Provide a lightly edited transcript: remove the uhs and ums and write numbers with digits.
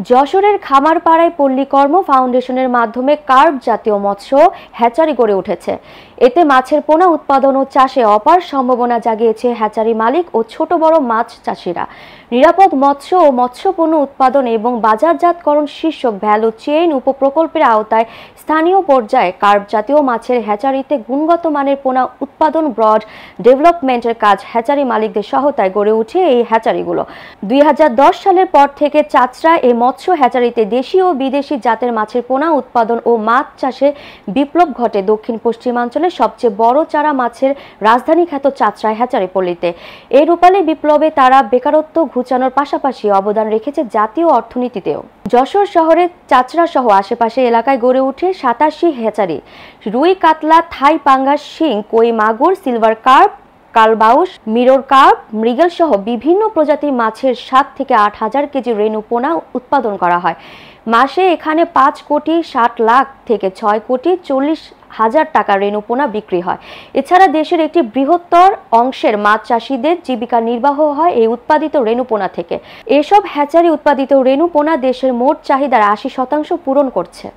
যশোরের খামারপাড়ায় পল্লীকর্ম ফাউন্ডেশনের মাধ্যমে কার্প জাতীয় মৎস্য হ্যাচারি গড়ে উঠেছে। এতে মাছের পোনা উৎপাদন ও চাষে অপার সম্ভাবনা জাগিয়েছে হ্যাচারি মালিক ও ছোট বড় মাছ চাষিরা। নিরাপদ মৎস্য ও মৎস্যপণ্য উৎপাদন এবং বাজারজাতকরণ শীর্ষক ভ্যালু চেইন উপপ্রকল্পের আওতায় স্থানীয় পর্যায়ে কার্প জাতীয় মাছের হ্যাচারিতে গুণগত মানের পোনা উৎপাদন ব্রড ডেভেলপমেন্টের কাজ হ্যাচারি মালিকদের সহায়তায় গড়ে উঠে এই হ্যাচারিগুলো। 2010 সালের পর থেকে চাচরা এই মৎস্য হ্যাচারিতে দেশি ও বিদেশি জাতের মাছের পোনা উৎপাদন ও মাছ চাষে বিপ্লব ঘটে দক্ষিণ পশ্চিমাঞ্চলের সবচেয়ে বড় চারা মাছের রাজধানী খ্যাত চাচরা হ্যাচারি পল্লীতে। এই রূপালী বিপ্লবে তারা বেকারত্ব ঘুচানোর পাশাপাশি অবদান রেখেছে জাতীয় অর্থনীতিতেও। যশোর শহরে চাচরা সহ আশেপাশে এলাকায় গড়ে উঠে 87 হ্যাচারি। রুই, কাতলা, থাই পাঙ্গাস, শিং, কই, মাগুর, সিলভার কার্প, কালবাউস, মিরর কার্প, মৃগেল সহ বিভিন্ন প্রজাতির মাছের 7 থেকে 8 হাজার কেজি রেণু পোনা উৎপাদন করা হয়। মাসে এখানে 5 কোটি 60 লাখ থেকে 6 কোটি 40 হাজার টাকা রেণু পোনা বিক্রি হয়। এছাড়া দেশের একটি বৃহত্তর অংশের মাছ চাষিদের জীবিকা নির্বাহ হয় এই উৎপাদিত রেণু পোনা থেকে। এসব হ্যাচারি উৎপাদিত রেণু পোনা দেশের মোট চাহিদার 80% পূরণ করছে।